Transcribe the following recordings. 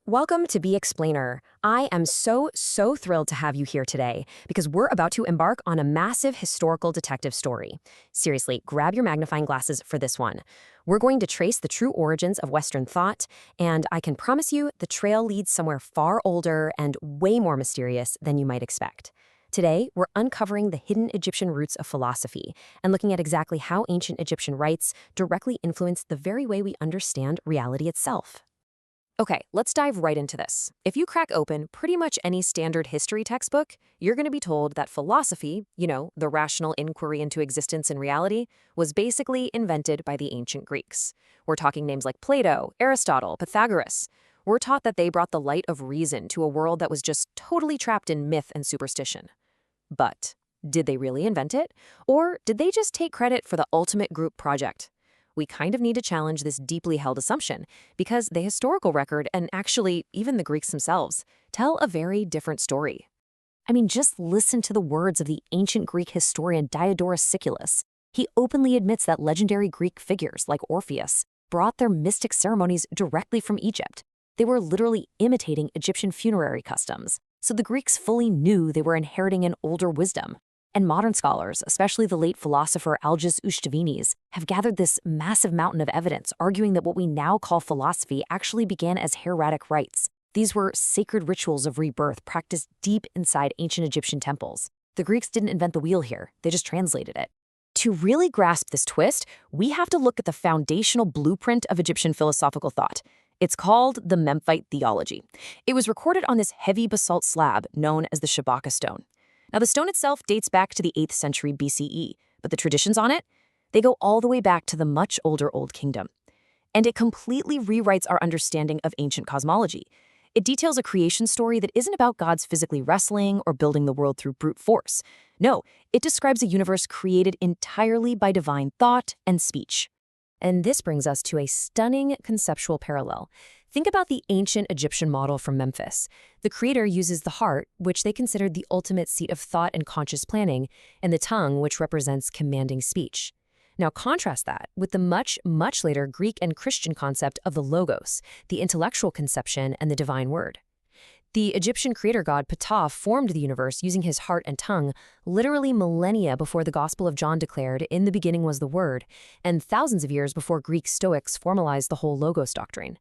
Welcome to Be Explainer. I am so thrilled to have you here today because we're about to embark on a massive historical detective story. Seriously, grab your magnifying glasses for this one. We're going to trace the true origins of Western thought, and I can promise you the trail leads somewhere far older and way more mysterious than you might expect. Today, we're uncovering the hidden Egyptian roots of philosophy and looking at exactly how ancient Egyptian rites directly influenced the very way we understand reality itself. Okay, let's dive right into this. If you crack open pretty much any standard history textbook, you're going to be told that philosophy, the rational inquiry into existence and reality, was basically invented by the ancient Greeks. We're talking names like Plato, Aristotle, Pythagoras. We're taught that they brought the light of reason to a world that was just totally trapped in myth and superstition. But did they really invent it? Or did they just take credit for the ultimate group project? We kind of need to challenge this deeply held assumption because the historical record, and actually even the Greeks themselves, tell a very different story. I mean, just listen to the words of the ancient Greek historian Diodorus Siculus. He openly admits that legendary Greek figures like Orpheus brought their mystic ceremonies directly from Egypt. They were literally imitating Egyptian funerary customs, so the Greeks fully knew they were inheriting an older wisdom. And modern scholars, especially the late philosopher Algis Ushtavinis, have gathered this massive mountain of evidence arguing that what we now call philosophy actually began as hieratic rites. These were sacred rituals of rebirth practiced deep inside ancient Egyptian temples. The Greeks didn't invent the wheel here, they just translated it. To really grasp this twist, we have to look at the foundational blueprint of Egyptian philosophical thought. It's called the Memphite theology. It was recorded on this heavy basalt slab known as the Shabaka stone. Now, the stone itself dates back to the 8th century BCE, but the traditions on it, they go all the way back to the much older Old Kingdom. And it completely rewrites our understanding of ancient cosmology. It details a creation story that isn't about gods physically wrestling or building the world through brute force. No, it describes a universe created entirely by divine thought and speech. And this brings us to a stunning conceptual parallel. Think about the ancient Egyptian model from Memphis. The creator uses the heart, which they considered the ultimate seat of thought and conscious planning, and the tongue, which represents commanding speech. Now contrast that with the much later Greek and Christian concept of the logos, the intellectual conception and the divine word. The Egyptian creator god Ptah formed the universe using his heart and tongue literally millennia before the Gospel of John declared, "In the beginning was the Word," and thousands of years before Greek Stoics formalized the whole logos doctrine.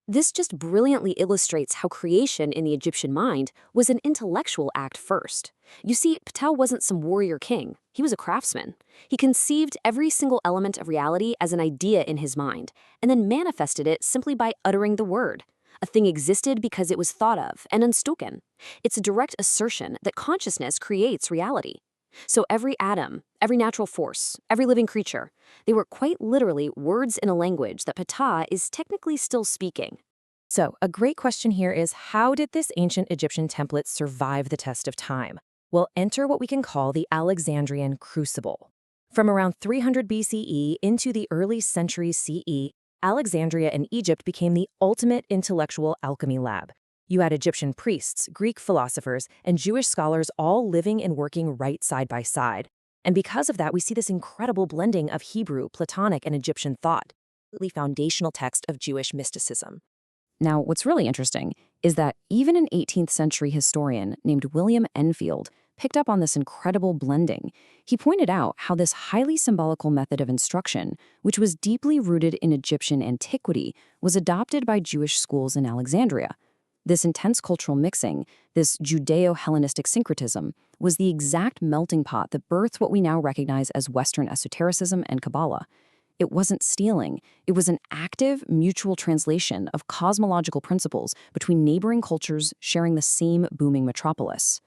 This just brilliantly illustrates how creation in the Egyptian mind was an intellectual act first. You see, Ptah wasn't some warrior king. He was a craftsman. He conceived every single element of reality as an idea in his mind, and then manifested it simply by uttering the word. A thing existed because it was thought of and unspoken. It's a direct assertion that consciousness creates reality. So every atom, every natural force, every living creature, they were quite literally words in a language that Ptah is technically still speaking. So a great question here is, how did this ancient Egyptian template survive the test of time? Well, enter what we can call the Alexandrian crucible. From around 300 BCE into the early centuries CE, Alexandria and Egypt became the ultimate intellectual alchemy lab. You had Egyptian priests, Greek philosophers, and Jewish scholars all living and working right side by side. And because of that, we see this incredible blending of Hebrew, Platonic, and Egyptian thought, the foundational text of Jewish mysticism. Now, what's really interesting is that even an 18th century historian named William Enfield picked up on this incredible blending. He pointed out how this highly symbolical method of instruction, which was deeply rooted in Egyptian antiquity, was adopted by Jewish schools in Alexandria. This intense cultural mixing, this Judeo-Hellenistic syncretism, was the exact melting pot that birthed what we now recognize as Western esotericism and Kabbalah. It wasn't stealing. It was an active, mutual translation of cosmological principles between neighboring cultures sharing the same booming metropolis.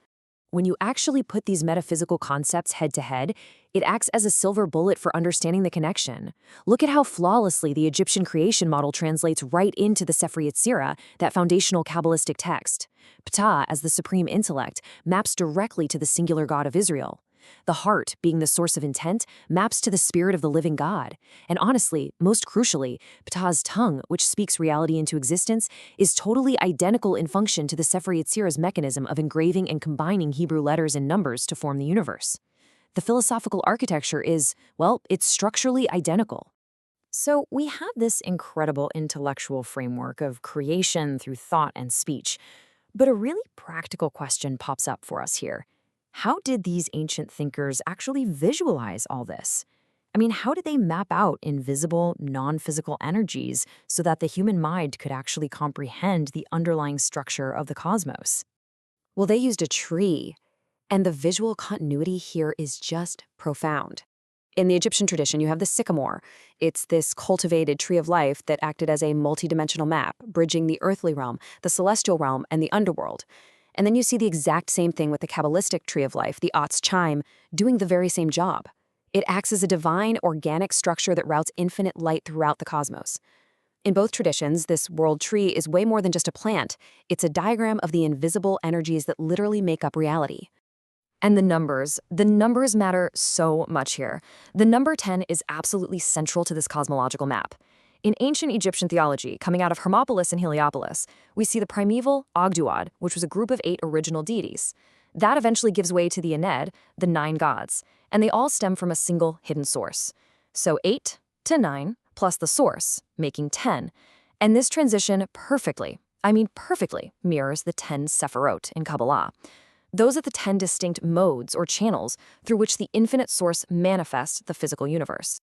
When you actually put these metaphysical concepts head to head, it acts as a silver bullet for understanding the connection. Look at how flawlessly the Egyptian creation model translates right into the Sefer Yetzirah, that foundational Kabbalistic text. Ptah, as the supreme intellect, maps directly to the singular God of Israel. The heart, being the source of intent, maps to the spirit of the living God. And honestly, most crucially, Ptah's tongue, which speaks reality into existence, is totally identical in function to the Sefer Yetzirah's mechanism of engraving and combining Hebrew letters and numbers to form the universe. The philosophical architecture is, well, it's structurally identical. So we have this incredible intellectual framework of creation through thought and speech, but a really practical question pops up for us here. How did these ancient thinkers actually visualize all this? I mean, how did they map out invisible, non-physical energies so that the human mind could actually comprehend the underlying structure of the cosmos? Well, they used a tree, and the visual continuity here is just profound. In the Egyptian tradition, you have the sycamore. It's this cultivated tree of life that acted as a multidimensional map, bridging the earthly realm, the celestial realm, and the underworld. And then you see the exact same thing with the Kabbalistic tree of life, the Otz chime, doing the very same job. It acts as a divine, organic structure that routes infinite light throughout the cosmos. In both traditions, this world tree is way more than just a plant. It's a diagram of the invisible energies that literally make up reality. And the numbers matter so much here. The number 10 is absolutely central to this cosmological map. In ancient Egyptian theology, coming out of Hermopolis and Heliopolis, we see the primeval Ogdoad, which was a group of 8 original deities. That eventually gives way to the Ened, the 9 gods, and they all stem from a single hidden source. So 8 to 9 plus the source, making 10. And this transition perfectly mirrors the 10 Sephirot in Kabbalah. Those are the 10 distinct modes or channels through which the infinite source manifests the physical universe.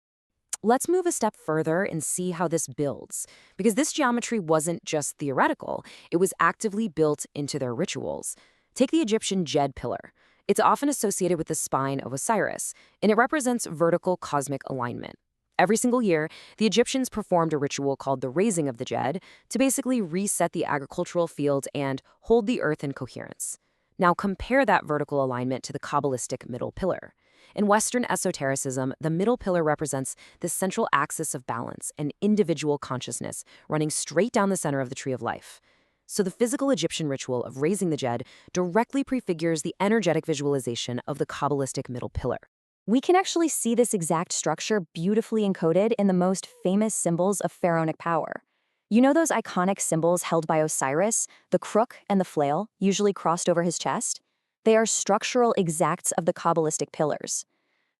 Let's move a step further and see how this builds, because this geometry wasn't just theoretical, it was actively built into their rituals. Take the Egyptian Djed pillar. It's often associated with the spine of Osiris, and it represents vertical cosmic alignment. Every single year, the Egyptians performed a ritual called the raising of the Djed to basically reset the agricultural field and hold the earth in coherence. Now compare that vertical alignment to the Kabbalistic middle pillar. In Western esotericism, the middle pillar represents the central axis of balance and individual consciousness running straight down the center of the tree of life. So the physical Egyptian ritual of raising the Djed directly prefigures the energetic visualization of the Kabbalistic middle pillar. We can actually see this exact structure beautifully encoded in the most famous symbols of pharaonic power. You know those iconic symbols held by Osiris, the crook and the flail, usually crossed over his chest? They are structural exacts of the Kabbalistic pillars.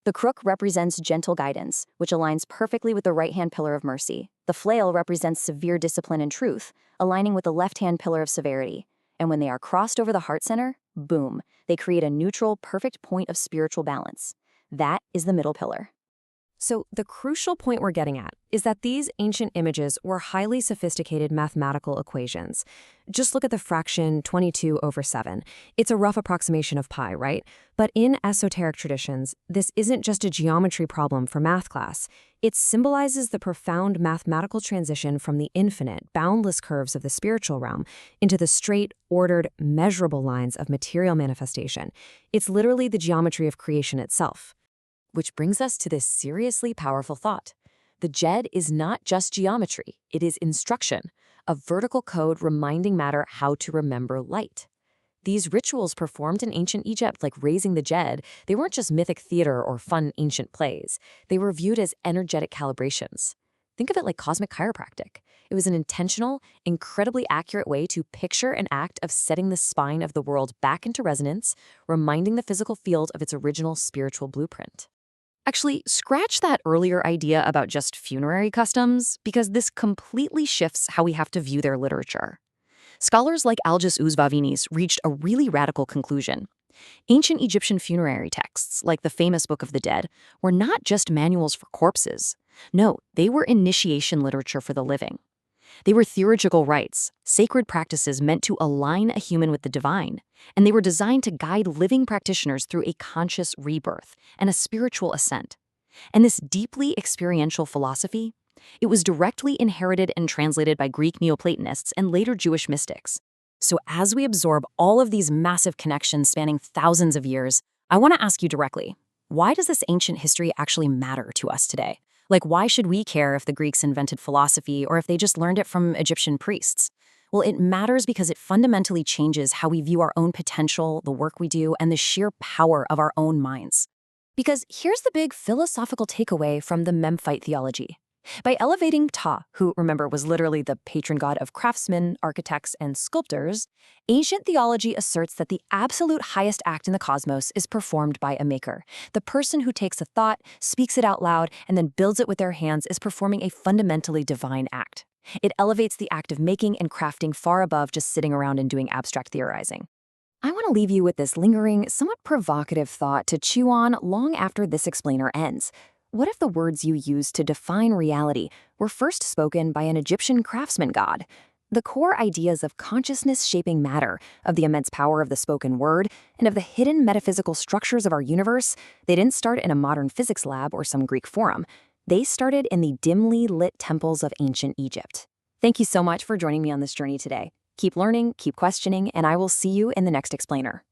The crook represents gentle guidance, which aligns perfectly with the right-hand pillar of mercy. The flail represents severe discipline and truth, aligning with the left-hand pillar of severity. And when they are crossed over the heart center, boom, they create a neutral, perfect point of spiritual balance. That is the middle pillar. So the crucial point we're getting at is that these ancient images were highly sophisticated mathematical equations. Just look at the fraction 22/7. It's a rough approximation of pi, right? But in esoteric traditions, this isn't just a geometry problem for math class. It symbolizes the profound mathematical transition from the infinite, boundless curves of the spiritual realm into the straight, ordered, measurable lines of material manifestation. It's literally the geometry of creation itself. Which brings us to this seriously powerful thought. The Djed is not just geometry, it is instruction, a vertical code reminding matter how to remember light. These rituals performed in ancient Egypt, like raising the Djed, they weren't just mythic theater or fun ancient plays. They were viewed as energetic calibrations. Think of it like cosmic chiropractic. It was an intentional, incredibly accurate way to picture an act of setting the spine of the world back into resonance, reminding the physical field of its original spiritual blueprint. Actually, scratch that earlier idea about just funerary customs, because this completely shifts how we have to view their literature. Scholars like Algis Uzvavinis reached a really radical conclusion. Ancient Egyptian funerary texts, like the famous Book of the Dead, were not just manuals for corpses. No, they were initiation literature for the living. They were theurgical rites, sacred practices meant to align a human with the divine, and they were designed to guide living practitioners through a conscious rebirth and a spiritual ascent. And this deeply experiential philosophy, it was directly inherited and translated by Greek Neoplatonists and later Jewish mystics. So as we absorb all of these massive connections spanning thousands of years, I want to ask you directly, why does this ancient history actually matter to us today? Like, why should we care if the Greeks invented philosophy or if they just learned it from Egyptian priests? Well, it matters because it fundamentally changes how we view our own potential, the work we do, and the sheer power of our own minds. Because here's the big philosophical takeaway from the Memphite theology. By elevating Ptah, who, remember, was literally the patron god of craftsmen, architects, and sculptors, ancient theology asserts that the absolute highest act in the cosmos is performed by a maker. The person who takes a thought, speaks it out loud, and then builds it with their hands is performing a fundamentally divine act. It elevates the act of making and crafting far above just sitting around and doing abstract theorizing. I want to leave you with this lingering, somewhat provocative thought to chew on long after this explainer ends. What if the words you use to define reality were first spoken by an Egyptian craftsman god? The core ideas of consciousness shaping matter, of the immense power of the spoken word, and of the hidden metaphysical structures of our universe, they didn't start in a modern physics lab or some Greek forum. They started in the dimly lit temples of ancient Egypt. Thank you so much for joining me on this journey today. Keep learning, keep questioning, and I will see you in the next explainer.